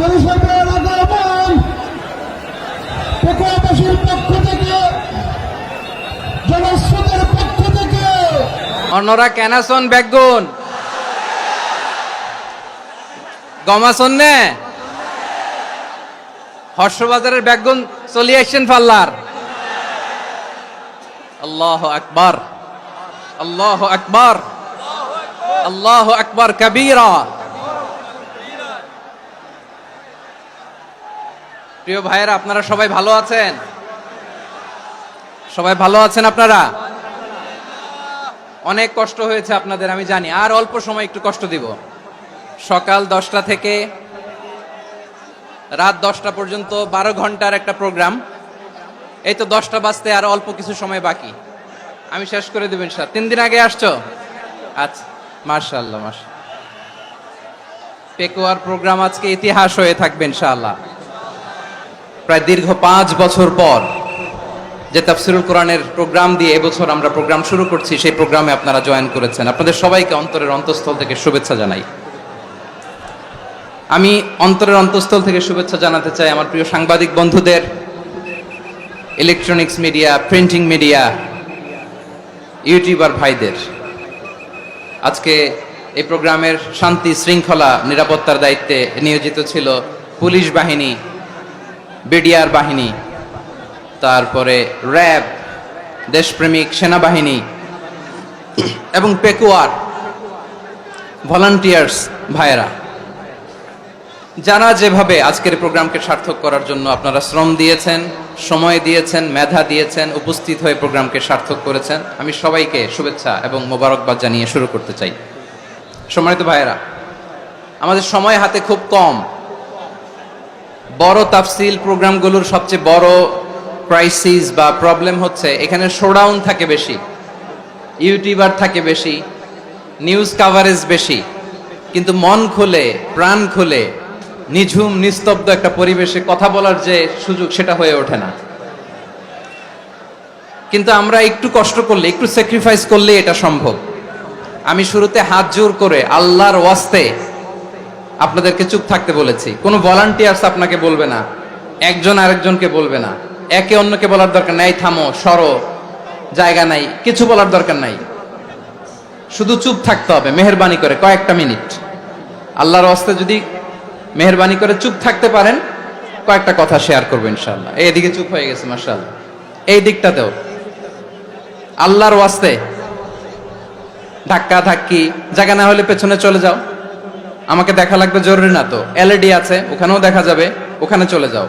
বরিশালের আগমন পেকুয়াবাসীর পক্ষ থেকে, জনস্রোতের পক্ষ থেকে অন্যরা কেনাসন বেগুন গমাসন নে হর্ষবাজারের বেগুন চলিয়ে আসছেন পাল্লার। আল্লাহ আকবার, আল্লাহ আকবার, আল্লাহ আকবার কবীরা। প্রিয় ভাইয়েরা, আপনারা সবাই ভালো আছেন? সবাই ভালো আছেন? আপনারা অনেক কষ্ট হয়েছে আপনাদের, আমি জানি। আর অল্প সময় একটু কষ্ট দিব। সকাল 10টা থেকে রাত 10টা পর্যন্ত 12 ঘন্টার একটা প্রোগ্রাম। এই তো 10টা বাজতে আর অল্প কিছু সময় বাকি, আমি শেষ করে দেবেন। 3 দিন আগে আসছো? আচ্ছা, মাশাআল্লাহ মাশাআল্লাহ। পেকুয়ার প্রোগ্রাম আজকে ইতিহাস হয়ে থাকবে ইনশাআল্লাহ। প্রায় দীর্ঘ 5 বছর পর যে তাফসিরুল কোরআনের প্রোগ্রাম দিয়ে এবছর আমরা প্রোগ্রাম শুরু করছি, সেই প্রোগ্রামে আপনারা জয়েন করেছেন। আপনাদের সবাইকে অন্তরের অন্তঃস্থল থেকে শুভেচ্ছা জানাই। আমি অন্তরের অন্তঃস্থল থেকে শুভেচ্ছা জানাতে চাই আমার প্রিয় সাংবাদিক বন্ধুদের, electronics media, printing media, YouTuber ভাইদের। আজকে এই প্রোগ্রামের শান্তি শৃঙ্খলা নিরাপত্তার দায়িত্বে নিয়োজিত ছিল পুলিশ বাহিনী, বিডিআর বাহিনী, তারপরে র্যাব, দেশপ্রেমিক সেনাবাহিনী এবং পেকুয়ার ভলান্টিয়ার্স ভাইয়েরা, যারা যেভাবে আজকের প্রোগ্রামকে সার্থক করার জন্য আপনারা শ্রম দিয়েছেন, সময় দিয়েছেন, মেধা দিয়েছেন, উপস্থিত হয়ে প্রোগ্রামকে সার্থক করেছেন, আমি সবাইকে শুভেচ্ছা এবং মোবারকবাদ জানিয়ে শুরু করতে চাই। সম্মানিত ভাইয়েরা, আমাদের সময় হাতে খুব কম। বড় তাফসিল প্রোগ্রামগুলোর সবচেয়ে বড় ক্রাইসিস বা প্রবলেম হচ্ছে এখানে শোডাউন থাকে বেশি, ইউটিউবার থাকে বেশি, নিউজ কাভারেজ বেশি, কিন্তু মন খুলে, প্রাণ খুলে, নিঝুম নিস্তব্ধ একটা পরিবেশে কথা বলার যে সুযোগ, সেটা হয়ে ওঠে না। কিন্তু আমরা একটু কষ্ট করলে, একটু স্যাক্রিফাইস করলে এটা সম্ভব। আমি শুরুতে হাত জোর করে আল্লাহর ওয়াস্তে আপনাদেরকে চুপ থাকতে বলেছি। কোনো ভলান্টিয়ার্স আপনাকে বলবে না, একজন আরেকজনকে বলবে না, একে অন্যকে বলার দরকার নাই, থামো, সরো, জায়গা নাই, কিছু বলার দরকার নাই। শুধু চুপ থাকতে হবে মেহেরবানি করে কয়েকটা মিনিট। আল্লাহর ওয়াস্তে যদি মেহেরবানি করে চুপ থাকতে পারেন, কয়েকটা কথা শেয়ার করবো ইনশাআল্লাহ। এইদিকে চুপ হয়ে গেছে মাশাআল্লাহ, এই দিকটাতেও আল্লাহর ওয়াস্তে ধাক্কা ধাক্কি জায়গা না হলে পেছনে চলে যাও। আমাকে দেখা লাগবে জরুরি না তো, এলইডি আছে, ওখানেও দেখা যাবে, ওখানে চলে যাও।